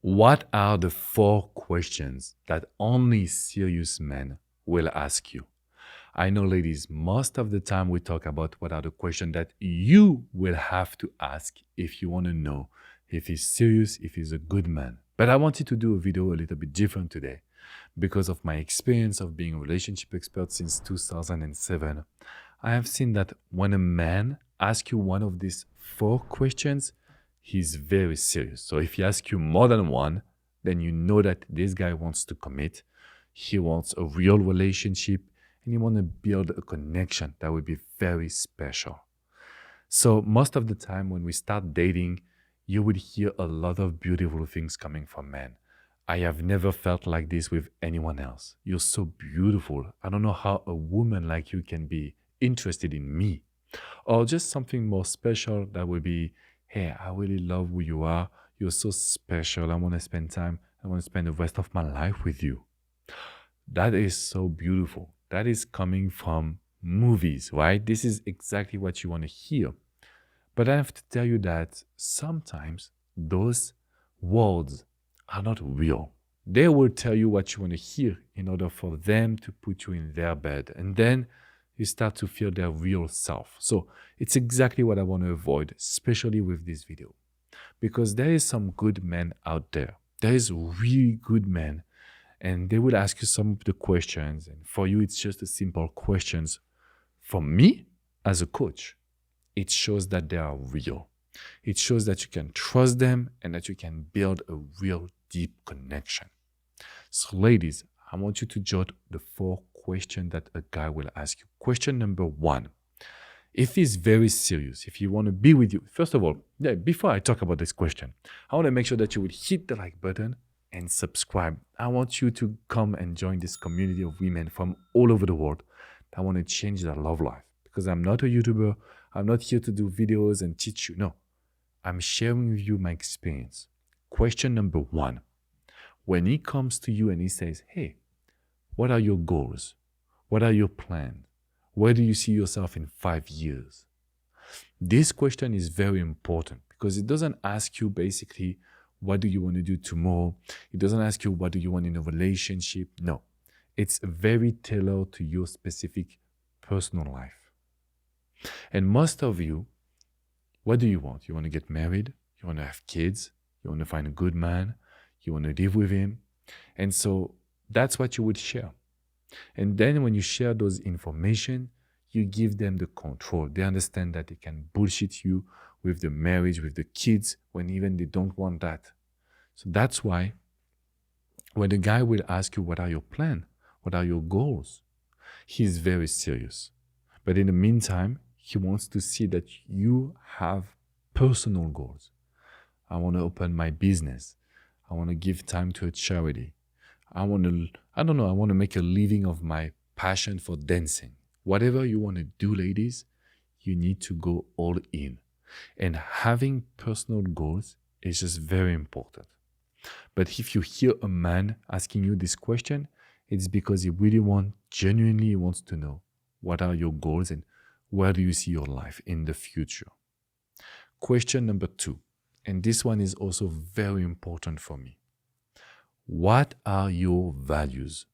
What are the 4 questions that only serious men will ask you? I know, ladies, most of the time we talk about what are the questions that you will have to ask if you want to know if he's serious, if he's a good man. But I wanted to do a video a little bit different today because of my experience of being a relationship expert since 2007. I have seen that when a man asks you one of these 4 questions, he's very serious. So if he asks you more than one, then you know that this guy wants to commit. He wants a real relationship and you want to build a connection that will be very special. So most of the time when we start dating, you will hear a lot of beautiful things coming from men. I have never felt like this with anyone else. You're so beautiful. I don't know how a woman like you can be interested in me. Or just something more special that would be, hey, I really love who you are. You're so special. I want to spend time. I want to spend the rest of my life with you. That is so beautiful. That is coming from movies, right? This is exactly what you want to hear. But I have to tell you that sometimes those words are not real. They will tell you what you want to hear in order for them to put you in their bed. And then you start to feel their real self. So it's exactly what I want to avoid, especially with this video. Because there is some good men out there. There is really good men. And they will ask you some of the questions. And for you, it's just a simple questions. For me, as a coach, it shows that they are real. It shows that you can trust them and that you can build a real deep connection. So ladies, I want you to jot the 4 questions that a guy will ask you. Question number 1. If he's very serious, if he want to be with you, first of all, before I talk about this question, I want to make sure that you would hit the like button and subscribe. I want you to come and join this community of women from all over the world that want to change their love life. Because I'm not a YouTuber. I'm not here to do videos and teach you. No, I'm sharing with you my experience. Question number 1. When he comes to you and he says, hey, what are your goals? What are your plans? Where do you see yourself in 5 years? This question is very important because it doesn't ask you basically, what do you want to do tomorrow? It doesn't ask you, what do you want in a relationship? No, it's very tailored to your specific personal life. And most of you, what do you want? You want to get married? You want to have kids? You want to find a good man? You want to live with him? And so that's what you would share. And then when you share those information, you give them the control. They understand that they can bullshit you with the marriage, with the kids, when even they don't want that. So that's why when the guy will ask you, what are your plans? What are your goals? He's very serious. But in the meantime, he wants to see that you have personal goals. I want to open my business. I want to give time to a charity. I want to make a living of my passion for dancing. Whatever you want to do, ladies, you need to go all in. And having personal goals is just very important. But if you hear a man asking you this question, it's because he really genuinely wants to know what are your goals and where do you see your life in the future. Question number 2, and this one is also very important for me. What are your values?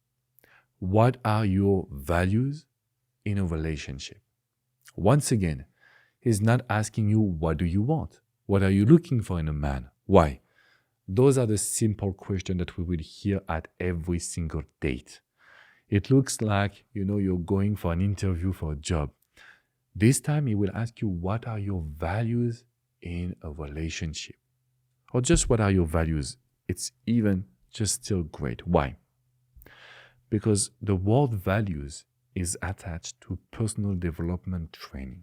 What are your values in a relationship? Once again, he's not asking you, what do you want? What are you looking for in a man? Why? Those are the simple questions that we will hear at every single date. It looks like, you're going for an interview for a job. This time he will ask you, what are your values in a relationship? Or just what are your values? It's even just still great. Why? Because the word values is attached to personal development training.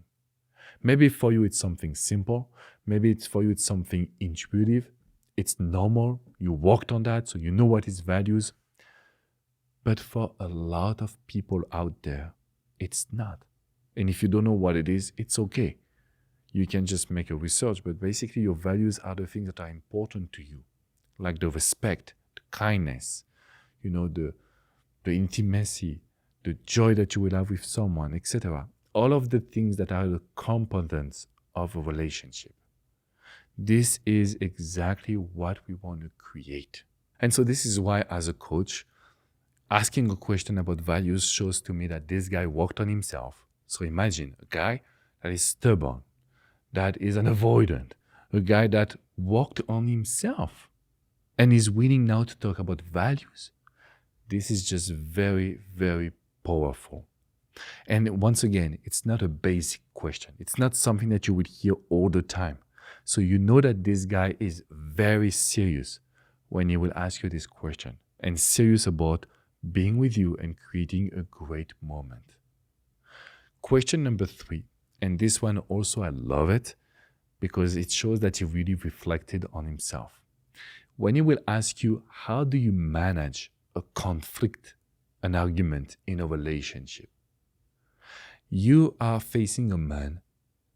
Maybe for you it's something simple. Maybe for you it's something intuitive. It's normal. You worked on that, so you know what is values. But for a lot of people out there, it's not. And if you don't know what it is, it's okay. You can just make a research, but basically your values are the things that are important to you, like the respect, the kindness, the intimacy, the joy that you will have with someone, etc. All of the things that are the components of a relationship. This is exactly what we want to create. And so this is why, as a coach, asking a question about values shows to me that this guy worked on himself. So imagine a guy that is stubborn, that is an avoidant, a guy that worked on himself and is willing now to talk about values. This is just very, very powerful. And once again, it's not a basic question. It's not something that you would hear all the time. So you know that this guy is very serious when he will ask you this question and serious about being with you and creating a great moment. Question number 3, and this one also I love it because it shows that he really reflected on himself. When he will ask you, how do you manage a conflict, an argument in a relationship? You are facing a man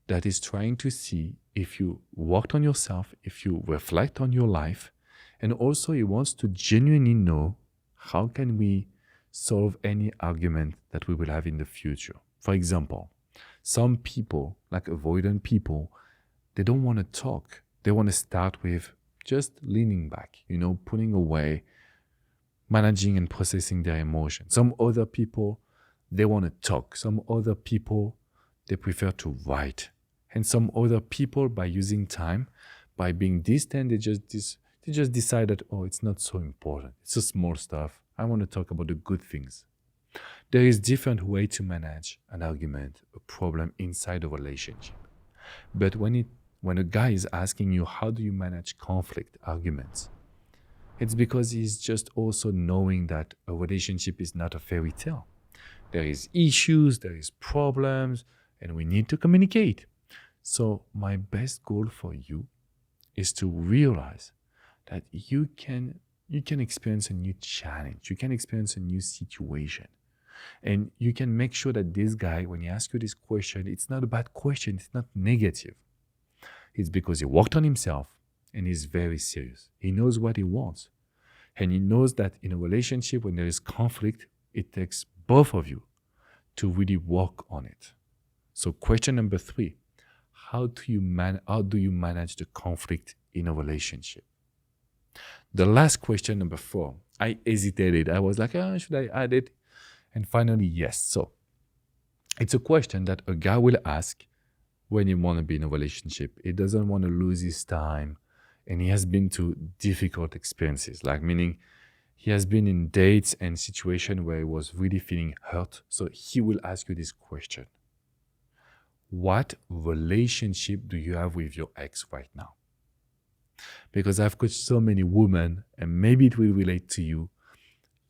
that is trying to see if you worked on yourself, if you reflect on your life, and also he wants to genuinely know how can we solve any argument that we will have in the future. For example, some people, like avoidant people, they don't want to talk. They want to start with just leaning back, putting away, managing and processing their emotions. Some other people, they want to talk. Some other people, they prefer to write. And some other people, by using time, by being distant, they just decide that, oh, it's not so important. It's just small stuff. I want to talk about the good things. There is different way to manage an argument, a problem inside a relationship. But when a guy is asking you, how do you manage conflict, arguments? It's because he's just also knowing that a relationship is not a fairy tale. There is issues, there is problems, and we need to communicate. So my best goal for you is to realize that you can experience a new challenge. You can experience a new situation. And you can make sure that this guy, when he asks you this question, it's not a bad question. It's not negative. It's because he worked on himself and he's very serious. He knows what he wants. And he knows that in a relationship, when there is conflict, it takes both of you to really work on it. So question number 3, how do you manage the conflict in a relationship? The last question, number 4, I hesitated. I was like, should I add it? And finally, yes. So it's a question that a guy will ask when he want to be in a relationship. He doesn't want to lose his time, and he has been to difficult experiences, like meaning he has been in dates and situations where he was really feeling hurt. So he will ask you this question. What relationship do you have with your ex right now? Because I've coached so many women, and maybe it will relate to you.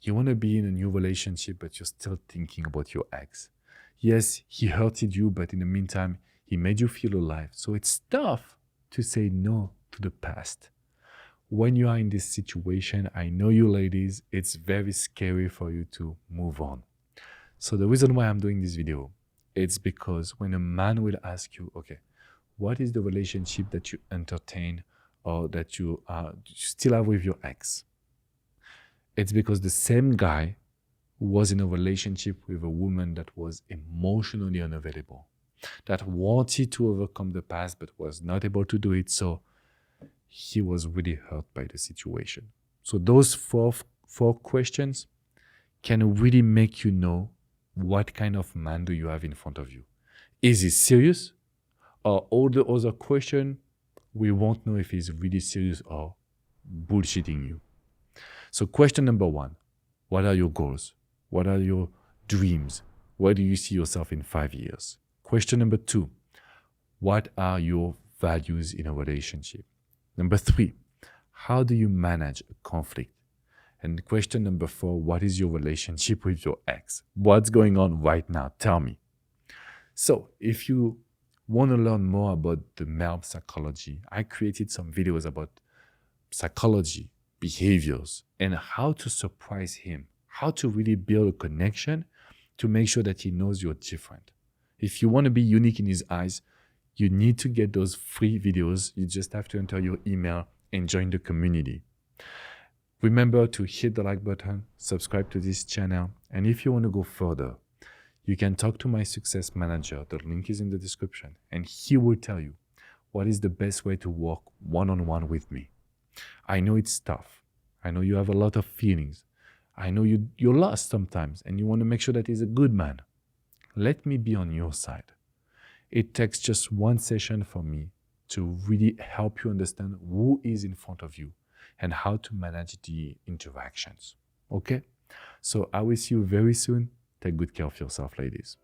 You want to be in a new relationship, but you're still thinking about your ex. Yes, he hurted you, but in the meantime, he made you feel alive. So it's tough to say no to the past. When you are in this situation, I know you ladies, it's very scary for you to move on. So the reason why I'm doing this video, it's because when a man will ask you, okay, what is the relationship that you entertain or that you still have with your ex? It's because the same guy was in a relationship with a woman that was emotionally unavailable, that wanted to overcome the past but was not able to do it. So he was really hurt by the situation. So those four questions can really make you know what kind of man do you have in front of you. Is he serious? Or all the other questions, we won't know if he's really serious or bullshitting you. So question number 1, what are your goals? What are your dreams? Where do you see yourself in 5 years? Question number 2, what are your values in a relationship? Number 3, how do you manage a conflict? And question number 4, what is your relationship with your ex? What's going on right now? Tell me. So if you want to learn more about the male psychology, I created some videos about psychology, behaviors, and how to surprise him, how to really build a connection to make sure that he knows you're different. If you want to be unique in his eyes, you need to get those free videos. You just have to enter your email and join the community. Remember to hit the like button, subscribe to this channel, and if you want to go further, you can talk to my success manager. The link is in the description, and he will tell you what is the best way to work one-on-one with me. I know it's tough. I know you have a lot of feelings. I know you're lost sometimes and you want to make sure that he's a good man. Let me be on your side. It takes just one session for me to really help you understand who is in front of you and how to manage the interactions. Okay? So I will see you very soon. Take good care of yourself, ladies.